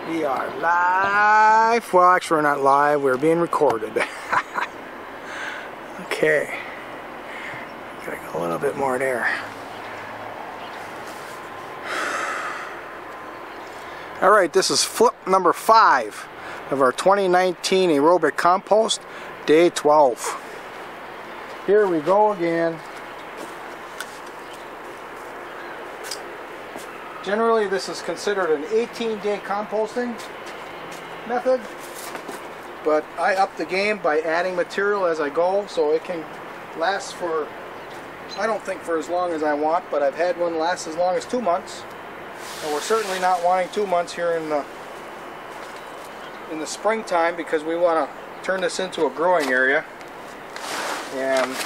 We are live. Well, actually, we're not live. We're being recorded. Okay. Gotta go a little bit more there. Alright, this is flip number 5 of our 2019 Aerobic Compost, day 12. Here we go again. Generally, this is considered an 18-day composting method, but I up the game by adding material as I go, so it can last for, I don't think for as long as I want, but I've had one last as long as 2 months. And we're certainly not wanting 2 months here in the springtime, because we want to turn this into a growing area. And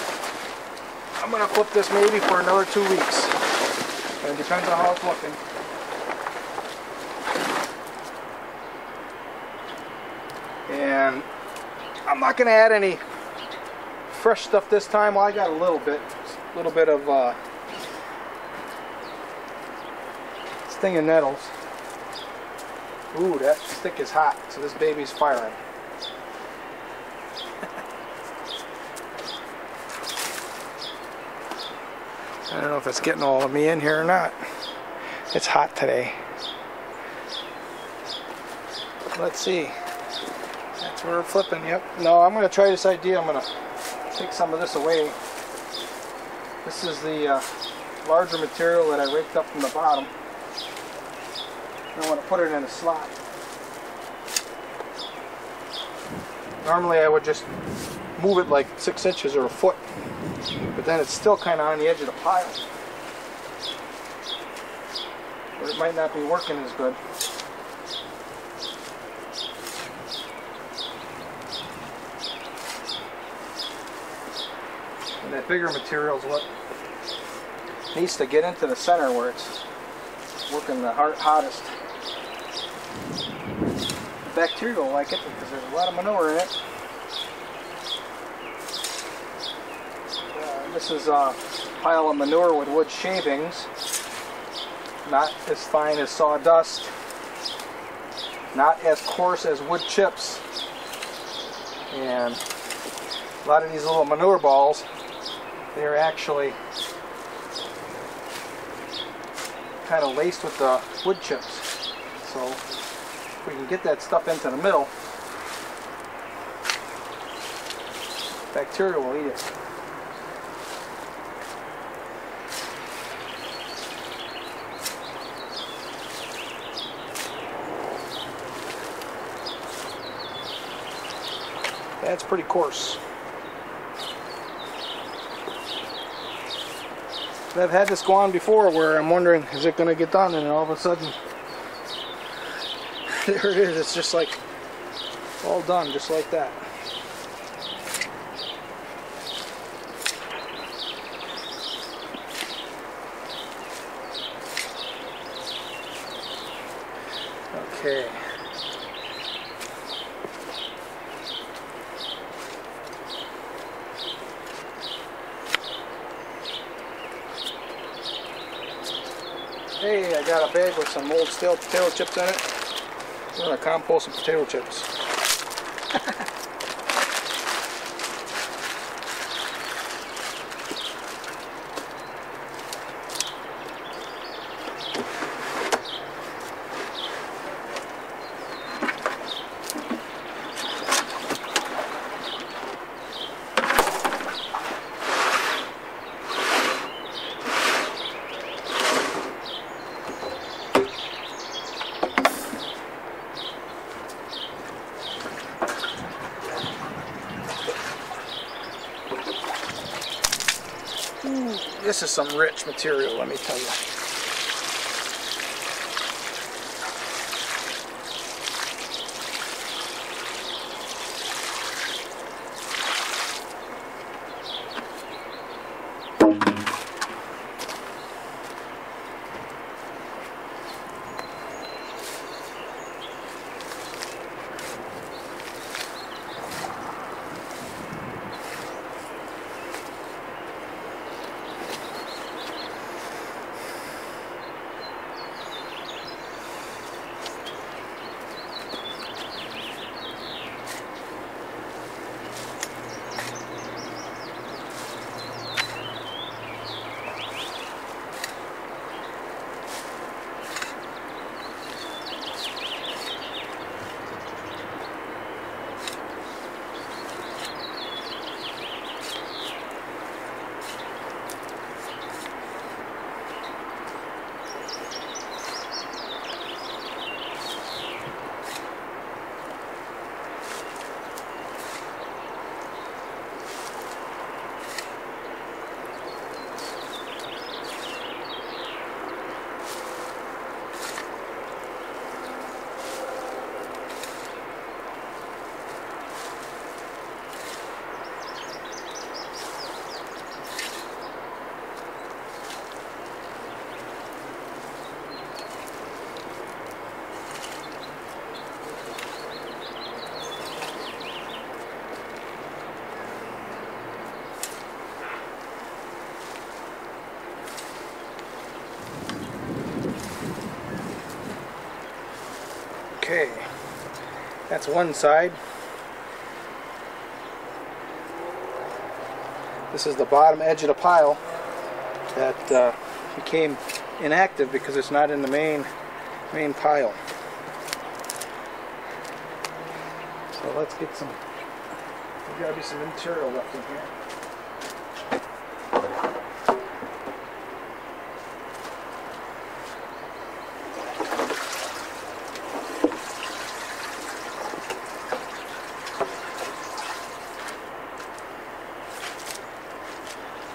I'm going to flip this maybe for another 2 weeks. It depends on how it's looking. And I'm not going to add any fresh stuff this time. Well, I got a little bit of stinging nettles. Ooh, that stick is hot, so this baby's firing. I don't know if it's getting all of me in here or not. It's hot today. Let's see. That's where we're flipping, yep. No, I'm going to try this idea. I'm going to take some of this away. This is the larger material that I raked up from the bottom. I want to put it in a slot. Normally I would just move it like 6 inches or a foot, but then it's still kind of on the edge of the pile, or it might not be working as good. And that bigger material is what needs to get into the center where it's working the hottest. The bacteria will like it because there's a lot of manure in it. This is a pile of manure with wood shavings, not as fine as sawdust, not as coarse as wood chips, and a lot of these little manure balls, they're actually kind of laced with the wood chips. So if we can get that stuff into the middle, bacteria will eat it. That's pretty coarse. I've had this go on before where I'm wondering, is it going to get done? And all of a sudden, there it is. It's just like all done, just like that. Okay. Hey, I got a bag with some old stale potato chips in it. I'm going to compost some potato chips. This is some rich material, let me tell you. Okay, that's one side. This is the bottom edge of the pile that became inactive because it's not in the main pile. So let's get some, there's got to be some material left in here.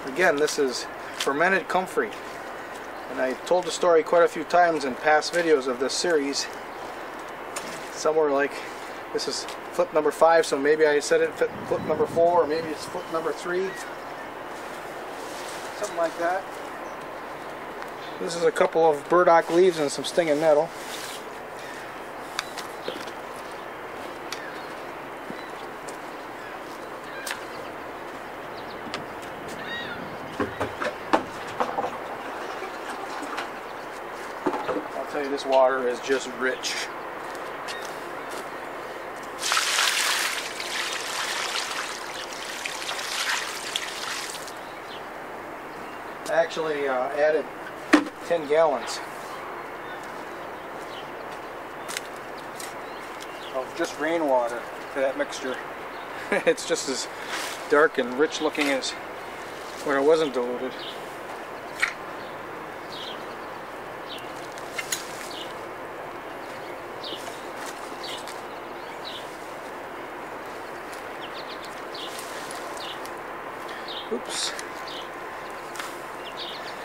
Again, this is fermented comfrey, and I told the story quite a few times in past videos of this series. Somewhere like, this is flip number 5, so maybe I said it flip number 4, or maybe it's flip number 3, something like that. This is a couple of burdock leaves and some stinging nettle. This water is just rich. I actually added 10 gallons of just rainwater to that mixture. It's just as dark and rich looking as when it wasn't diluted. Oops.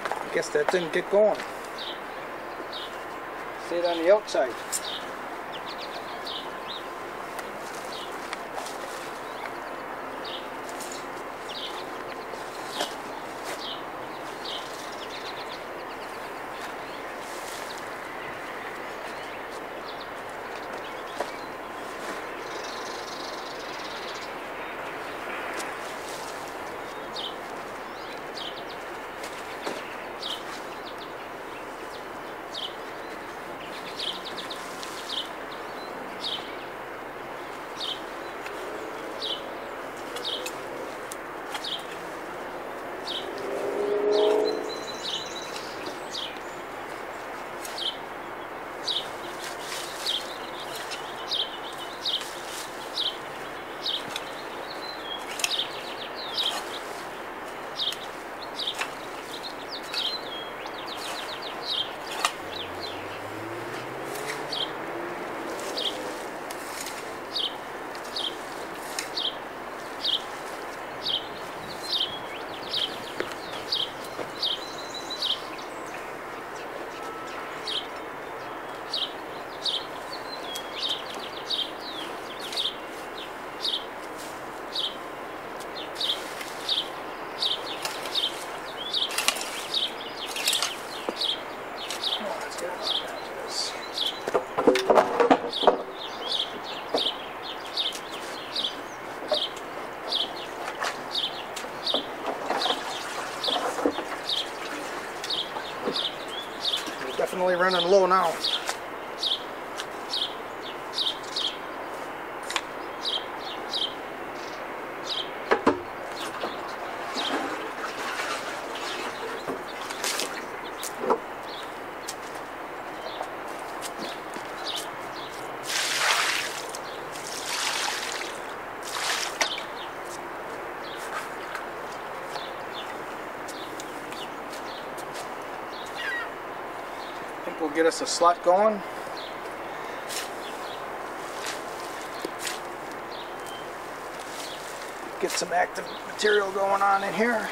I guess that didn't get going. Stayed on the outside. Definitely running low now. Will get us a slot going. Get some active material going on in here.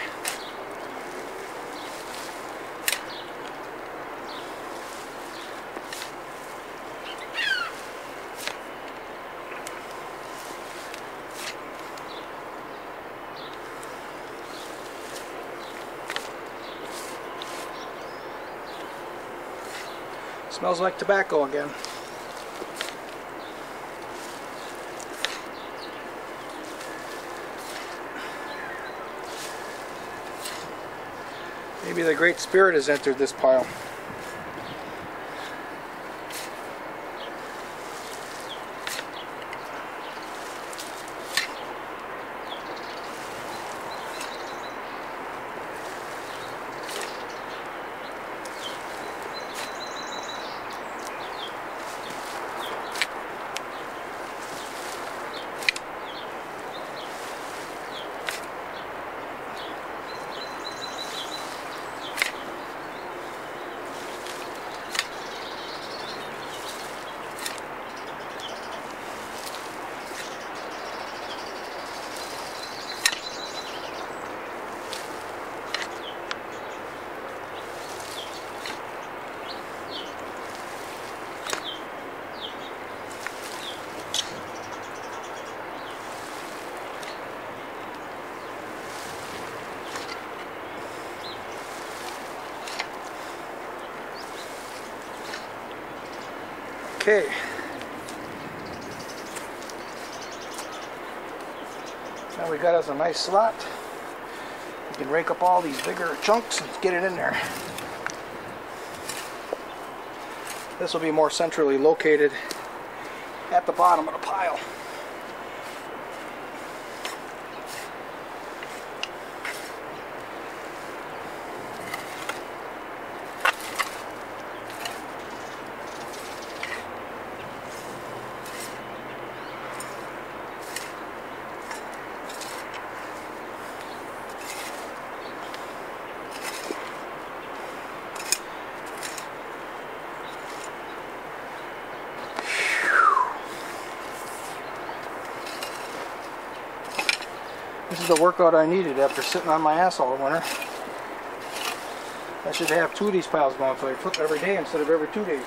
Smells like tobacco again. Maybe the Great Spirit has entered this pile. Okay. Now we got us a nice slot. We can rake up all these bigger chunks and get it in there. This will be more centrally located at the bottom of the pile. This is the workout I needed after sitting on my ass all winter. I should have 2 of these piles going, so I flip every day instead of every 2 days.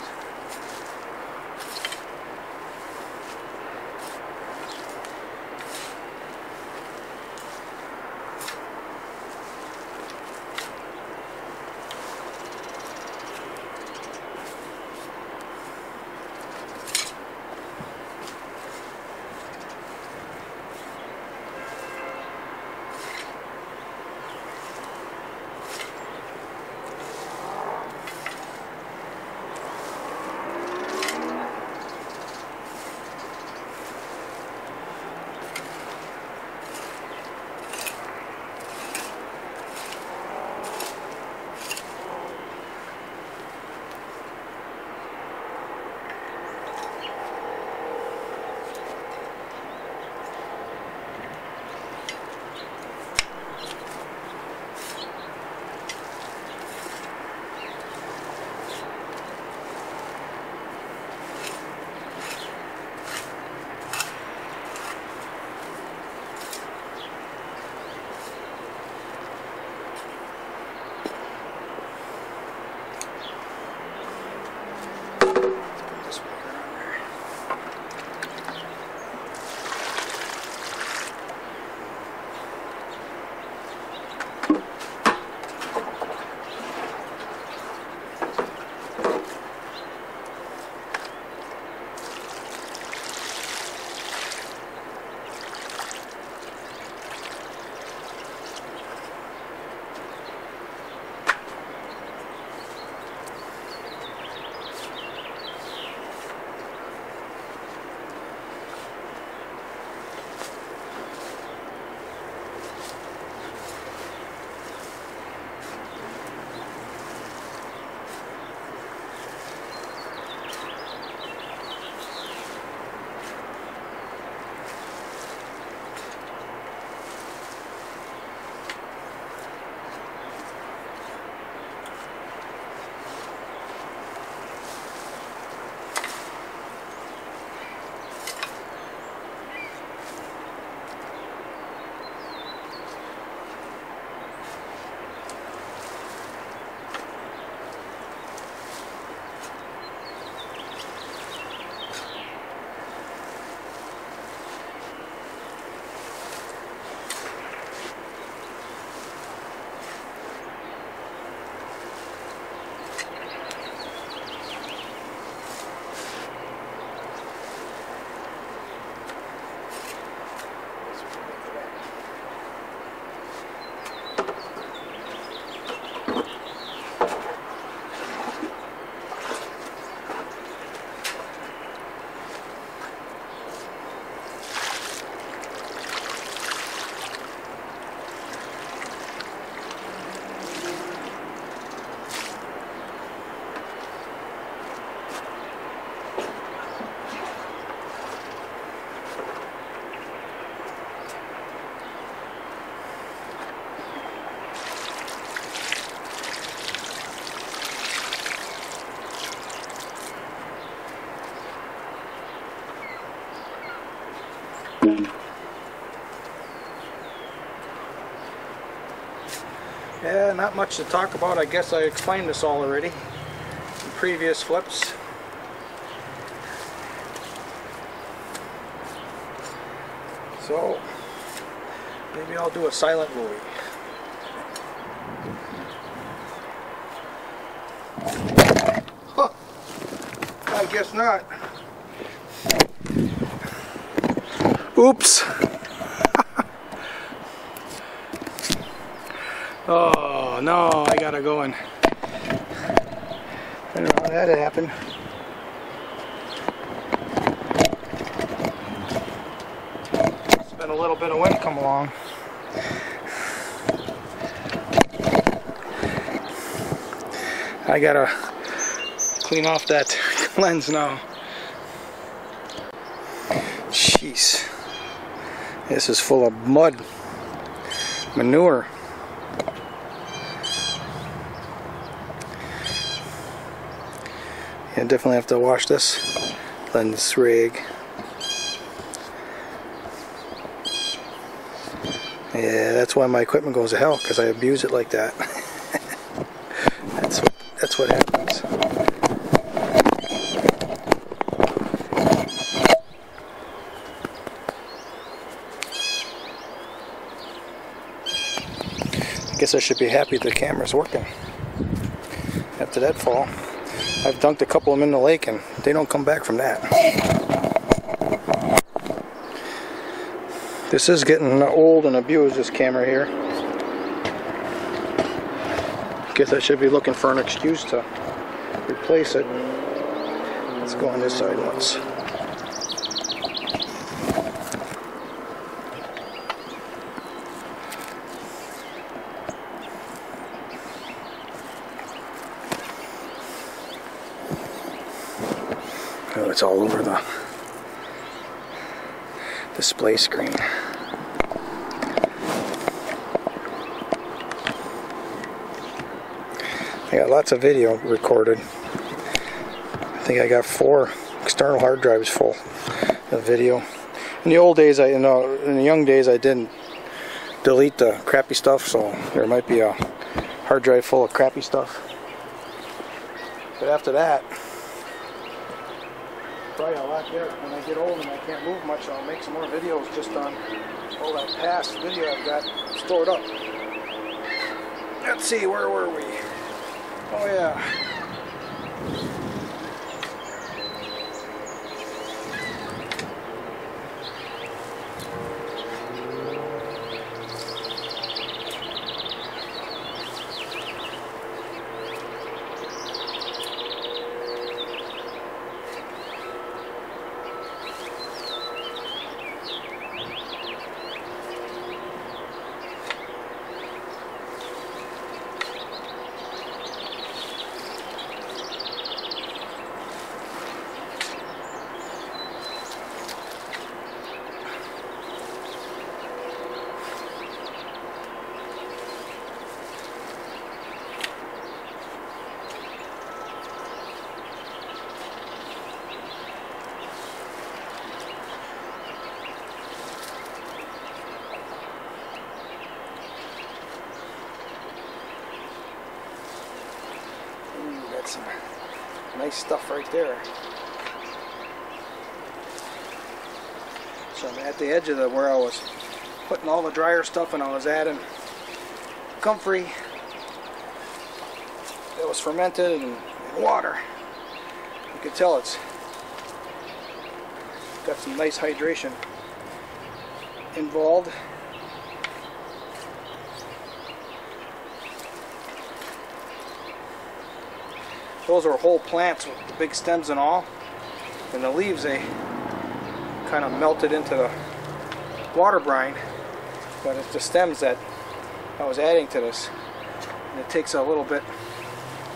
Yeah, not much to talk about. I guess I explained this all already in previous flips. So maybe I'll do a silent movie. Huh. I guess not. Oops. Oh no, I gotta go and I don't know how that happened. It's been a little bit of wind come along. I gotta clean off that lens now. Jeez. This is full of mud, manure. Yeah, definitely have to wash this lens rig. Yeah, that's why my equipment goes to hell, because I abuse it like that. That's what happens. I guess I should be happy the camera's working after that fall. I've dunked a couple of them in the lake and they don't come back from that. This is getting old and abused, this camera here. Guess I should be looking for an excuse to replace it. Let's go on this side once. Oh, it's all over the display screen. I got lots of video recorded. I think I got 4 external hard drives full of video. In the old days, in the young days, I didn't delete the crappy stuff, so there might be a hard drive full of crappy stuff. But after that, probably a lot there. When I get old and I can't move much, I'll make some more videos just on all that past video I've got stored up. Let's see, where were we? Oh yeah. Some nice stuff right there. So I'm at the edge of where I was putting all the drier stuff, and I was adding comfrey that was fermented and water. You can tell it's got some nice hydration involved. Those are whole plants with the big stems and all, and the leaves, they kind of melted into the water brine, but it's the stems that I was adding to this, and it takes a little bit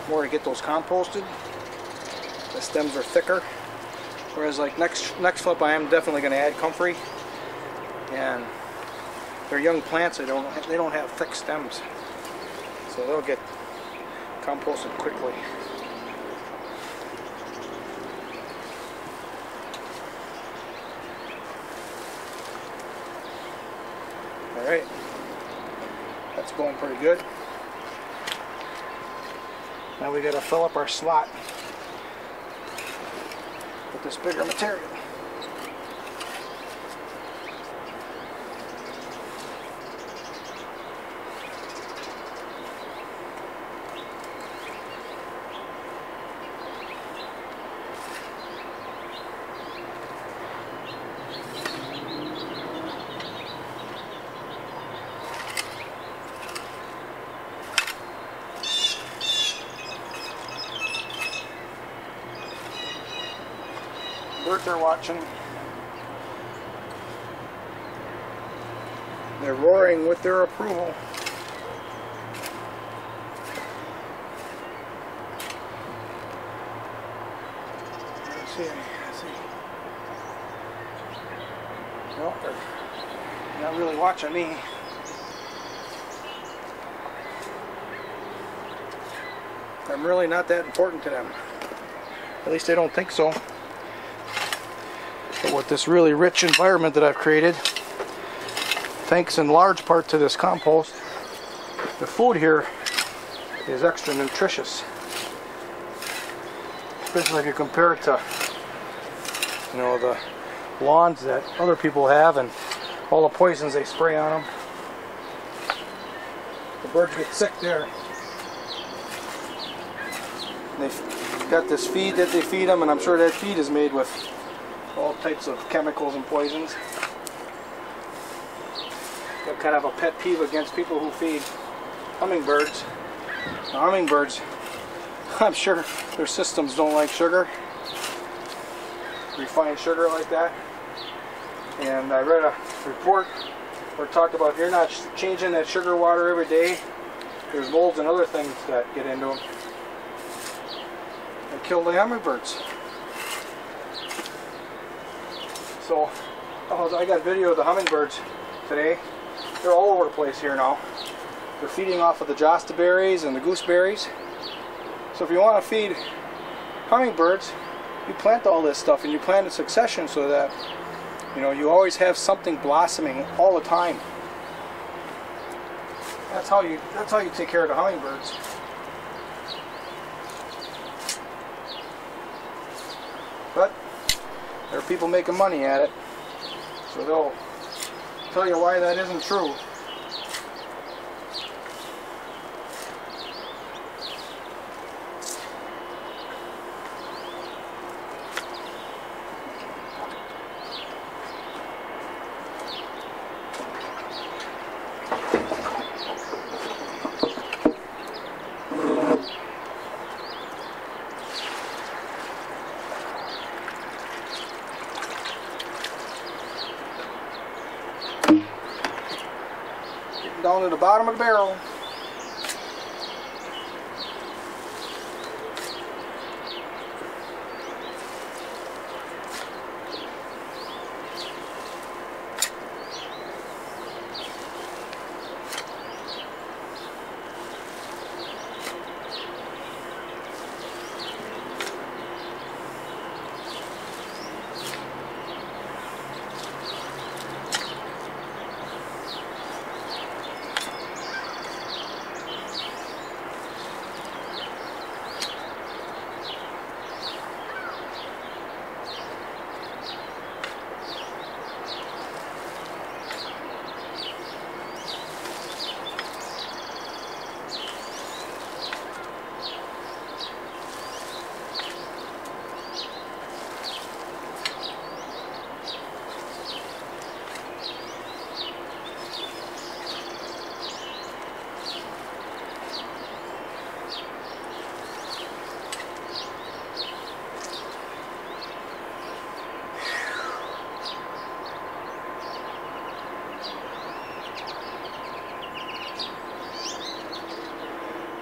more to get those composted. The stems are thicker, whereas like next flip I am definitely going to add comfrey, and they're young plants, they don't have thick stems, so they'll get composted quickly. Alright, that's going pretty good. Now we gotta fill up our slot with this bigger material. hummingbirds are watching. They're roaring with their approval. Let's see. No, they're not really watching me. I'm really not that important to them. At least they don't think so. But with this really rich environment that I've created, thanks in large part to this compost, the food here is extra nutritious. Especially if you compare it to, you know, the lawns that other people have and all the poisons they spray on them. The birds get sick there. They've got this feed that they feed them, and I'm sure that feed is made with all types of chemicals and poisons. I've kind of a pet peeve against people who feed hummingbirds. Now, hummingbirds, I'm sure their systems don't like sugar, refined sugar like that. And I read a report where it talked about if you're not changing that sugar water every day, there's molds and other things that get into them and kill the hummingbirds. So I got video of the hummingbirds today. They're all over the place here now. They're feeding off of the josta berries and the gooseberries. So if you want to feed hummingbirds, you plant all this stuff, and you plant in succession so that, you know, you always have something blossoming all the time. That's how you take care of the hummingbirds. But there are people making money at it, so they'll tell you why that isn't true. Down to the bottom of the barrel.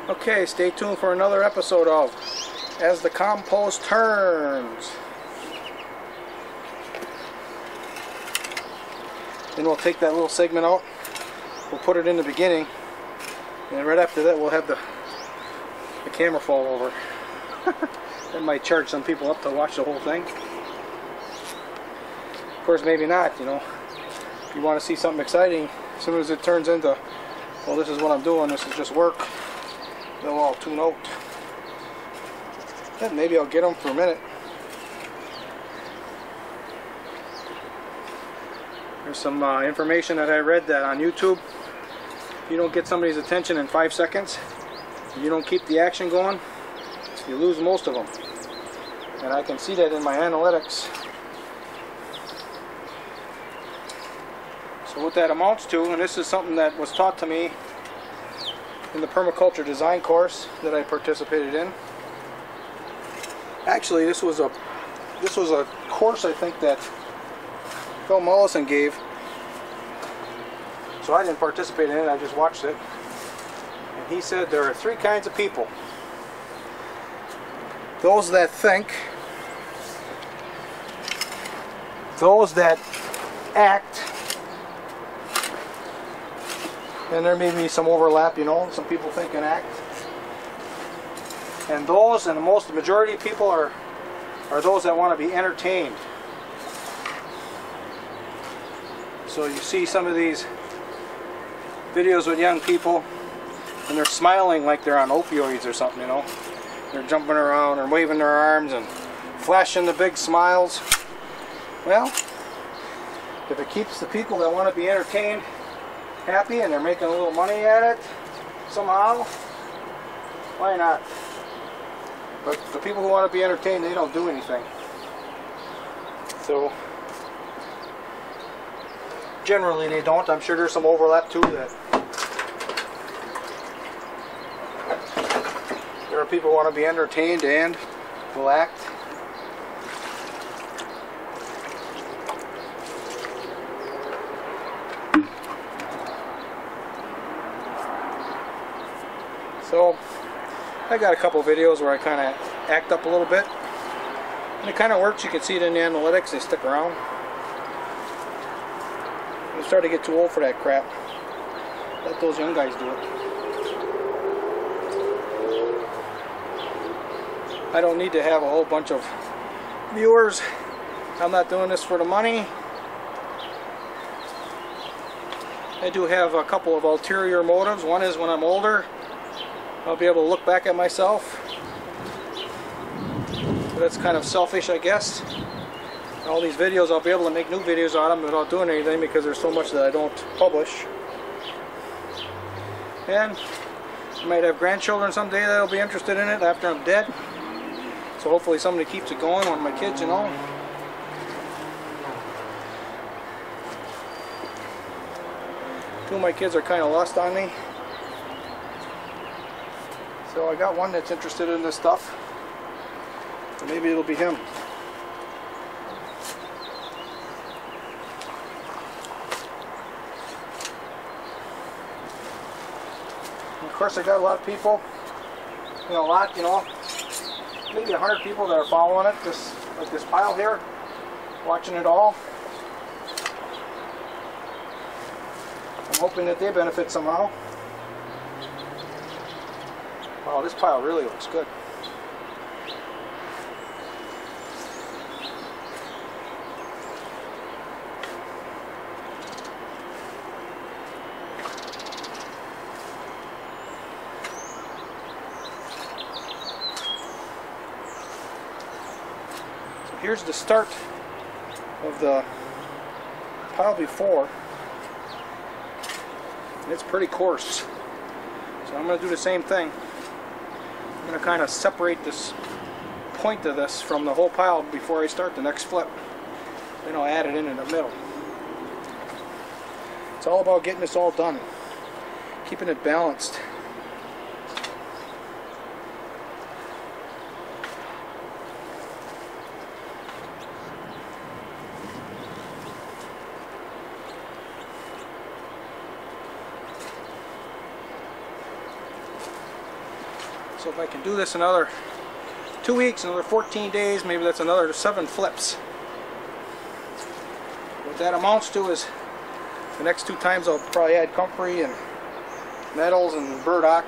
Okay, stay tuned for another episode of As the Compost Turns. Then we'll take that little segment out, we'll put it in the beginning, and right after that we'll have the camera fall over. That might charge some people up to watch the whole thing. Of course, maybe not, you know. If you want to see something exciting, as soon as it turns into, well, this is what I'm doing, this is just work, they'll all tune out. Then maybe I'll get them for a minute. There's some information that I read that on YouTube, if you don't get somebody's attention in 5 seconds, you don't keep the action going, you lose most of them. And I can see that in my analytics. So what that amounts to, and this is something that was taught to me in the Permaculture Design course that I participated in. Actually, this was a this was a course I think that Phil Mollison gave. So I didn't participate in it, I just watched it. And he said there are 3 kinds of people. Those that think, those that act, and there may be some overlap, you know, some people think and act. And those, and the majority of people are those that want to be entertained. So you see some of these videos with young people and they're smiling like they're on opioids or something, you know. They're jumping around and waving their arms and flashing the big smiles. Well, if it keeps the people that want to be entertained happy and they're making a little money at it somehow, why not? But the people who want to be entertained, they don't do anything. So generally they don't. I'm sure there's some overlap too, that there are people who want to be entertained and will act. So I got a couple videos where I kind of act up a little bit, and it kind of works. You can see it in the analytics. They stick around. I'm starting to get too old for that crap. Let those young guys do it. I don't need to have a whole bunch of viewers. I'm not doing this for the money. I do have a couple of ulterior motives. One is when I'm older, I'll be able to look back at myself. But that's kind of selfish, I guess. All these videos, I'll be able to make new videos on them without doing anything because there's so much that I don't publish. And I might have grandchildren someday that'll be interested in it after I'm dead. So hopefully somebody keeps it going, one of my kids, you know. Two of my kids are kind of lost on me. So I got one that's interested in this stuff. So maybe it'll be him. And of course I got a lot of people, maybe 100 people that are following it, like this pile here, watching it all. I'm hoping that they benefit somehow. Wow, this pile really looks good. So here's the start of the pile before. And it's pretty coarse. So I'm going to do the same thing. I'm going to kind of separate this point of this from the whole pile before I start the next flip. Then I'll add it in the middle. It's all about getting this all done, keeping it balanced. So if I can do this another 2 weeks, another 14 days, maybe that's another 7 flips. What that amounts to is the next 2 times I'll probably add comfrey and nettles and burdock.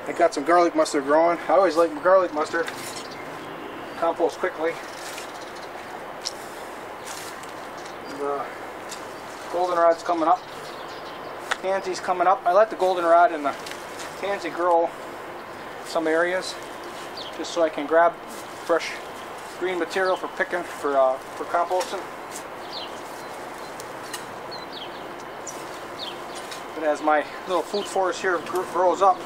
I got some garlic mustard growing. I always like garlic mustard. Compost quickly. The goldenrod's coming up. Pansy's coming up. I let the goldenrod and the pansy grow some areas just so I can grab fresh green material for picking for composting. But as my little food forest here grows up,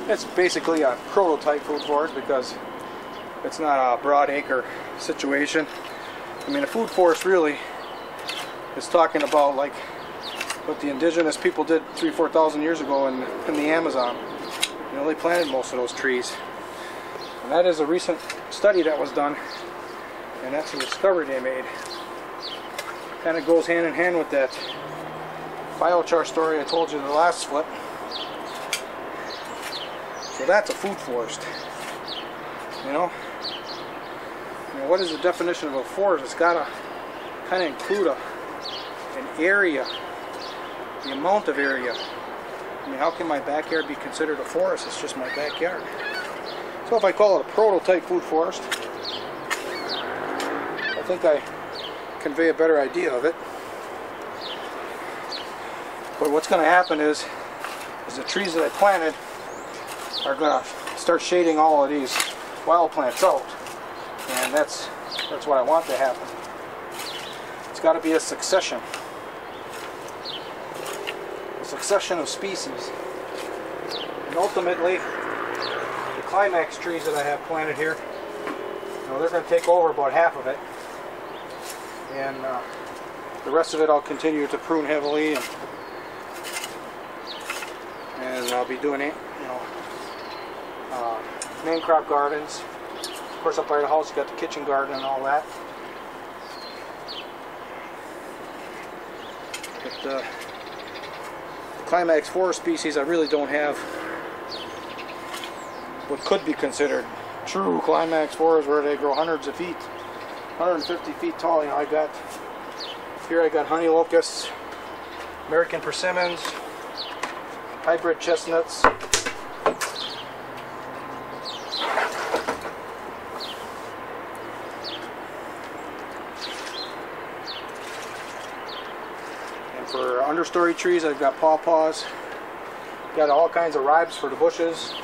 it's basically a prototype food forest because it's not a broad acre situation. I mean, a food forest really is talking about like what the indigenous people did 3,000–4,000 years ago in the Amazon. You know, they planted most of those trees. And that is a recent study that was done And that's a discovery they made. Kind of goes hand in hand with that biochar story I told you in the last flip. So that's a food forest. You know? Now, what is the definition of a forest? It's got to kind of include an area, the amount of area. I mean, how can my backyard be considered a forest? It's just my backyard. So if I call it a prototype food forest, I think I convey a better idea of it. But what's going to happen is the trees that I planted are going to start shading all of these wild plants out. And that's what I want to happen. It's got to be a succession of species. And ultimately, the climax trees that I have planted here, you know, they're going to take over about half of it. And the rest of it I'll continue to prune heavily, and I'll be doing it, you know, main crop gardens. Of course, up by the house you got the kitchen garden and all that. But the climax forest species, I really don't have what could be considered true climax forest, where they grow hundreds of feet, 150 feet tall. You know, I got honey locusts, American persimmons, hybrid chestnuts. And for understory trees, I've got pawpaws. Got all kinds of ribes for the bushes.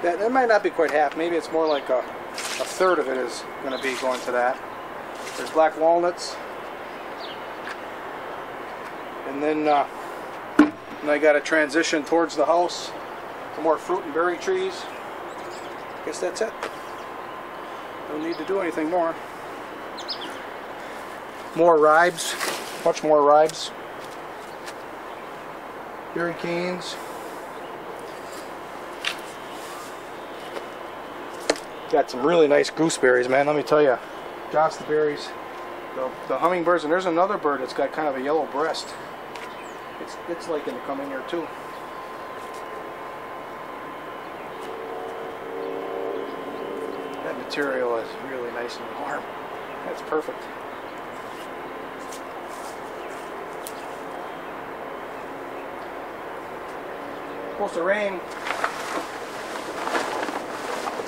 That might not be quite half. Maybe it's more like a third of it is going to be going to that. There's black walnuts. And then I got to transition towards the house to more fruit and berry trees. I guess that's it. Don't need to do anything more. More ribes. Much more ribes. Berry canes. Got some really nice gooseberries, man. Let me tell you, berries, the hummingbirds, and there's another bird that's got kind of a yellow breast. It's liking to come in here too. That material is really nice and warm. That's perfect. Supposed to rain.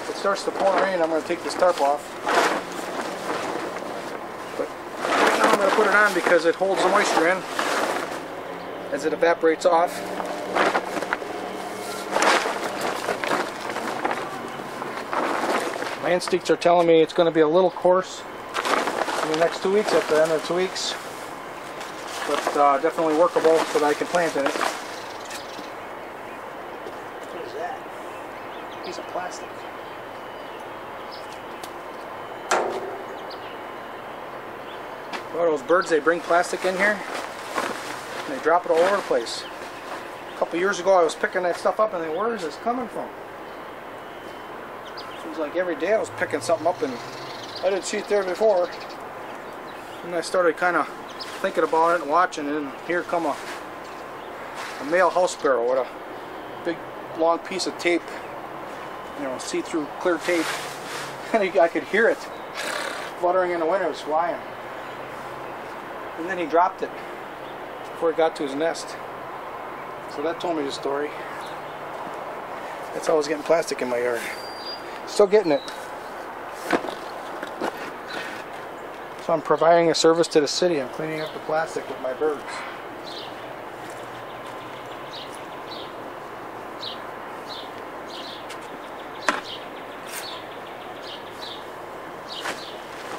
If it starts to pour rain, I'm going to take this tarp off. But right now I'm going to put it on because it holds the moisture in as it evaporates off. My instincts are telling me it's going to be a little coarse in the next 2 weeks, at the end of 2 weeks. But definitely workable so that I can plant in it. What is that? A piece of plastic. Oh, those birds, they bring plastic in here and they drop it all over the place. A couple years ago I was picking that stuff up and then, where is this coming from? Seems like every day I was picking something up and I didn't see it there before. And I started kind of thinking about it and watching it, and here come a male house sparrow with a big long piece of tape, you know, see-through clear tape. And I could hear it fluttering in the wind. It was flying. And then he dropped it before it got to his nest. So that told me the story. That's how I was getting plastic in my yard. Still getting it. So I'm providing a service to the city. I'm cleaning up the plastic with my birds.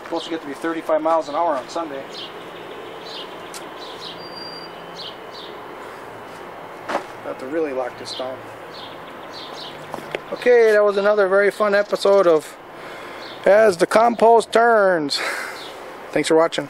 Supposed to get to be 35 miles an hour on Sunday. Have to really lock this down. Okay, that was another very fun episode of As the Compost Turns. Thanks for watching.